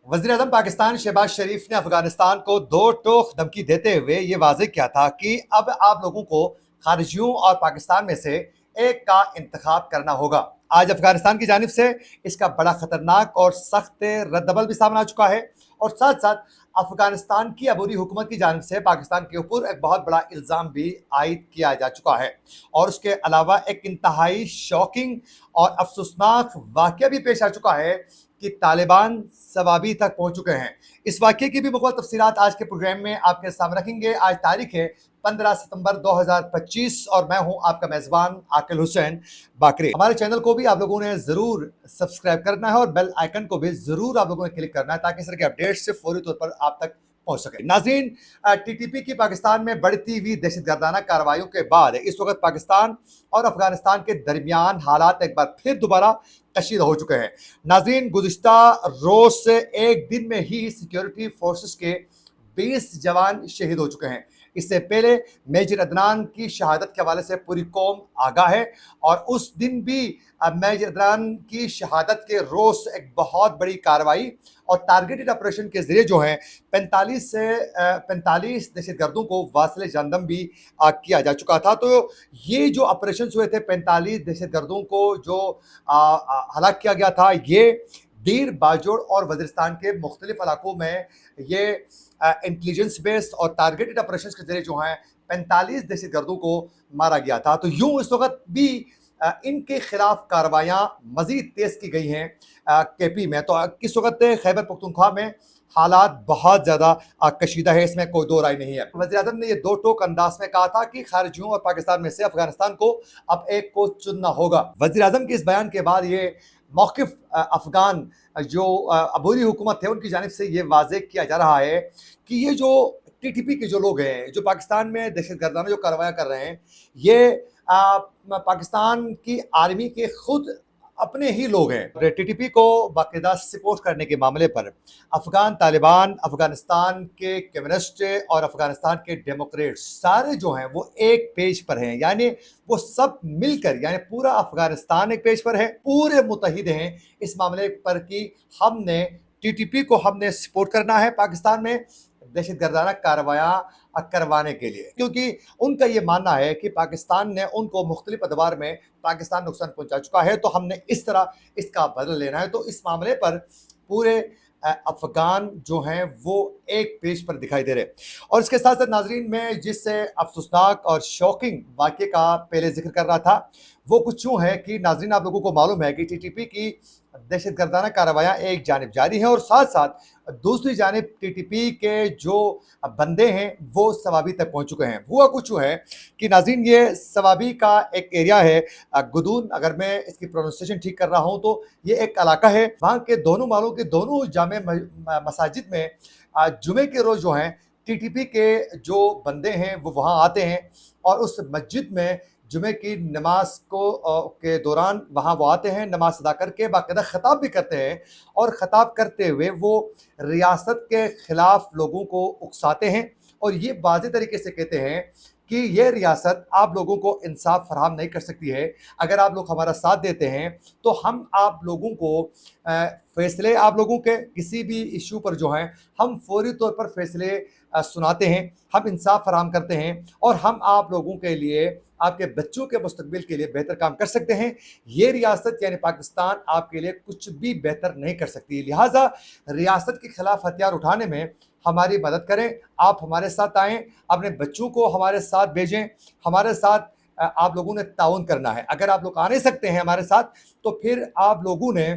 वज़ीर-ए-आज़म पाकिस्तान शहबाज शरीफ ने अफगानिस्तान को दो टोक धमकी देते हुए ये वाज़ेह किया था कि अब आप लोगों को खारिजियों और पाकिस्तान में से एक का इंतखाब करना होगा। आज अफगानिस्तान की जानिब से इसका बड़ा खतरनाक और सख्त रद्दअमल भी सामने आ चुका है और साथ साथ अफगानिस्तान की अबूरी हुकूमत की जानिब से पाकिस्तान के ऊपर एक बहुत बड़ा इल्ज़ाम भी आयद किया जा चुका है और उसके अलावा एक इंतहाई शॉकिंग और अफसोसनाक वाक़या भी पेश आ चुका है कि तालिबान सवाबी तक पहुंच चुके हैं। इस वाक़ये की भी मुकम्मल तफसीलात आज के प्रोग्राम में आपके सामने रखेंगे। आज तारीख है 15 सितंबर 2025 और मैं हूं आपका मेज़बान आकिल हुसैन बाकरी। हमारे चैनल को भी आप लोगों ने ज़रूर सब्सक्राइब करना है और बेल आइकन को भी ज़रूर आप लोगों ने क्लिक करना है ताकि इस तरह के अपडेट्स से फौरी तौर पर आप तक पहुंच सके। नाज़रीन, टीटीपी की पाकिस्तान में बढ़ती हुई दहशतगर्दाना कार्रवाइयों के बाद इस वक्त पाकिस्तान और अफगानिस्तान के दरमियान हालात एक बार फिर दोबारा कशीदा हो चुके हैं। नाज़रीन, गुज़िश्ता रोज़ से एक दिन में ही सिक्योरिटी फोर्सेस के 20 जवान शहीद हो चुके हैं। इससे पहले मेजर अदनान की शहादत के हवाले से पूरी कौम आगाह है और उस दिन भी मेजर अदनान की शहादत के रोज़ एक बहुत बड़ी कार्रवाई और टारगेटेड ऑपरेशन के ज़रिए जो है 45 दहशतगर्दों को वासिल जानदम भी किया जा चुका था। तो ये जो ऑपरेशन हुए थे 45 दहशतगर्दों को जो हलाक किया गया था, ये दीर बाजोड़ और वज़ीरिस्तान के मुख्तलिफ इलाकों में ये इंटेलिजेंस बेस्ड और टारगेटेड ऑपरेशन के जरिए जो हैं 45 दहशतगर्दों को मारा गया था। तो यूँ इस वक्त भी इनके खिलाफ कार्रवाइयाँ मज़ीद तेज़ की गई हैं केपी में। तो इस वक्त खैबर पख्तूनख्वा में हालात बहुत ज़्यादा कशीदा है, इसमें कोई दो राय नहीं है। वज़ीर-ए-आज़म ने ये दो टोक अंदाज में कहा था कि खारिजियों और पाकिस्तान में से अफगानिस्तान को अब एक को चुनना होगा। वज़ीर-ए-आज़म के इस बयान के बाद ये मौक़िफ़ अफ़गान जो अबूरी हुकूमत है उनकी जानिब से ये वाज़ेह किया जा रहा है कि ये जो टीटीपी के जो लोग हैं, जो पाकिस्तान में दहशतगर्दाना जो कार्रवाई कर रहे हैं, ये पाकिस्तान की आर्मी के खुद अपने ही लोग हैं। टीटीपी को बाकायदा सपोर्ट करने के मामले पर अफ़गान तालिबान, अफ़गानिस्तान के कम्युनिस्ट और अफ़गानिस्तान के डेमोक्रेट्स सारे जो हैं वो एक पेज पर हैं, यानी वो सब मिलकर, यानी पूरा अफ़गानिस्तान एक पेज पर है, पूरे मुत्तहिद हैं इस मामले पर कि हमने टीटीपी को हमने सपोर्ट करना है पाकिस्तान में दहशतगर्दाना कार्रवाइयाँ करवाने के लिए, क्योंकि उनका ये मानना है कि पाकिस्तान ने उनको मुख्तलिफ अदवार में पाकिस्तान नुकसान पहुंचा चुका है, तो हमने इस तरह इसका बदला लेना है। तो इस मामले पर पूरे अफ़गान जो हैं वो एक पेज पर दिखाई दे रहे। और इसके साथ साथ नाज़रीन, में जिससे अफसोसनाक और शॉकिंग वाक़े का पहले जिक्र कर रहा था, वो कुछ यूँ है कि नाज़रीन, आप लोगों को मालूम है कि टीटीपी की दहशतगर्दाना कार्रवाइयाँ एक जानिब जारी हैं और साथ साथ दूसरी जानिब टीटीपी के जो बंदे हैं वो सवाबी तक पहुँच चुके हैं। हुआ कुछ यूँ है कि नाज़रीन, ये सवाबी का एक एरिया है गुदून, अगर मैं इसकी प्रोनाउंसिएशन ठीक कर रहा हूँ तो ये एक इलाका है। वहाँ के दोनों मालों के दोनों जामे मसाजिद में जुमे के रोज़ जो हैं टीटीपी के जो बंदे हैं वो वहाँ आते हैं और उस मस्जिद में जुमे की नमाज के दौरान वहाँ वो आते हैं, नमाज अदा करके बाकायदा ख़िताब भी करते हैं और ख़िताब करते हुए वो रियासत के ख़िलाफ़ लोगों को उकसाते हैं और ये वाज़ेह तरीके से कहते हैं कि ये रियासत आप लोगों को इंसाफ फराहम नहीं कर सकती है। अगर आप लोग हमारा साथ देते हैं तो हम आप लोगों को फ़ैसले, आप लोगों के किसी भी इशू पर जो हैं हम फौरी तौर पर फ़ैसले सुनाते हैं, हम इंसाफ फराहम करते हैं और हम आप लोगों के लिए, आपके बच्चों के मुस्तकबिल के लिए बेहतर काम कर सकते हैं। ये रियासत यानी पाकिस्तान आपके लिए कुछ भी बेहतर नहीं कर सकती। लिहाजा रियासत के ख़िलाफ़ हथियार उठाने में हमारी मदद करें, आप हमारे साथ आएँ, अपने बच्चों को हमारे साथ भेजें, हमारे साथ आप लोगों ने ताउन करना है। अगर आप लोग आ नहीं सकते हैं हमारे साथ तो फिर आप लोगों ने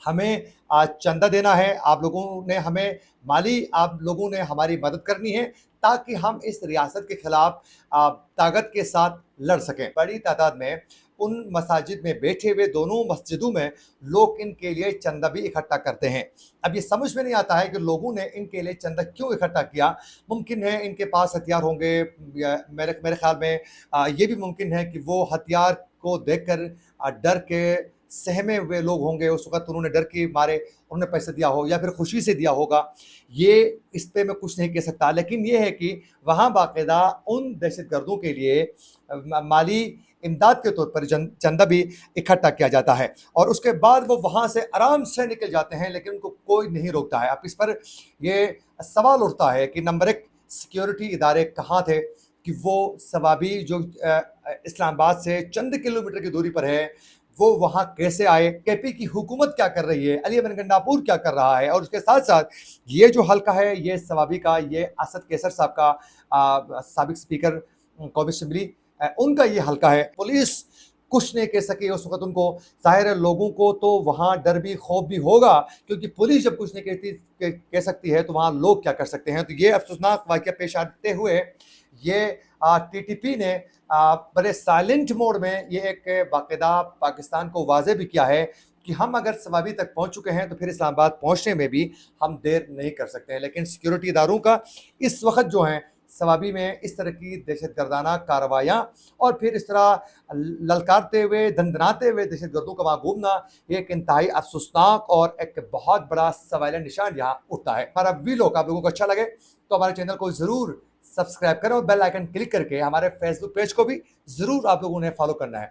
हमें चंदा देना है, आप लोगों ने हमें माली, आप लोगों ने हमारी मदद करनी है ताकि हम इस रियासत के ख़िलाफ़ ताकत के साथ लड़ सकें। बड़ी तादाद में उन मसाजिद में बैठे हुए दोनों मस्जिदों में लोग इनके लिए चंदा भी इकट्ठा करते हैं। अब ये समझ में नहीं आता है कि लोगों ने इनके लिए चंदा क्यों इकट्ठा किया। मुमकिन है इनके पास हथियार होंगे, या मेरे ख़्याल में ये भी मुमकिन है कि वो हथियार को देखकर डर के सहमे हुए लोग होंगे, उस वक़्त उन्होंने डर के मारे उन्होंने पैसे दिया हो या फिर खुशी से दिया होगा। ये इस पे मैं कुछ नहीं कह सकता, लेकिन ये है कि वहाँ बाकायदा उन दहशतगर्दों के लिए माली امداد کے طور پر چندہ بھی اکٹھا کیا جاتا ہے اور اس کے بعد وہ وہاں سے آرام سے نکل جاتے ہیں، لیکن ان کو کوئی نہیں روکتا ہے۔ اب اس پر یہ سوال اٹھتا ہے کہ نمبر ایک، سیکیورٹی ادارے کہاں تھے کہ وہ ثوابی جو اسلام آباد سے چند کلومیٹر کی دوری پر ہے وہ وہاں کیسے آئے، کے پی کی حکومت کیا کر رہی ہے، علی احمد گنڈاپور کیا کر رہا ہے، اور اس کے ساتھ ساتھ یہ جو حلقہ ہے یہ ثوابی کا، یہ اسد کیسر صاحب کا سابق اسپیکر قومی اسمبلی ان کا یہ حلقہ ہے۔ پولیس کچھ نہیں کہہ سکی اس وقت ان کو، ظاہر ہے لوگوں کو تو وہاں ڈر بھی خوف بھی ہوگا، کیونکہ پولیس جب کچھ نہیں کہہ سکتی ہے تو وہاں لوگ کیا کر سکتے ہیں۔ تو یہ افسوسناک واقعہ پیش آتے ہوئے یہ ٹی ٹی پی نے بڑے سائلنٹ موڈ میں یہ ایک باقاعدہ پاکستان کو واضح بھی کیا ہے کہ ہم اگر ثوابی تک پہنچ چکے ہیں تو پھر اسلام آباد پہنچنے میں بھی ہم دیر نہیں کر سکتے ہیں۔ لیکن سیکیورٹی اداروں کا اس وقت جو ہیں ثوابی میں اس طرح کی دہشت گردانہ کارروائیاں اور پھر اس طرح للکارتے ہوئے دندناتے ہوئے دہشت گردوں کا وہاں گھومنا، یہ ایک انتہائی افسوسناک اور ایک بہت بڑا سوال نشان یہاں اٹھتا ہے۔ ہمارا ویلوگ آپ لوگوں کو اچھا لگے تو ہمارے چینل کو ضرور سبسکرائب کریں اور بیل آئیکن کلک کر کے ہمارے فیس بک پیج کو بھی ضرور آپ لوگوں نے فالو کرنا ہے۔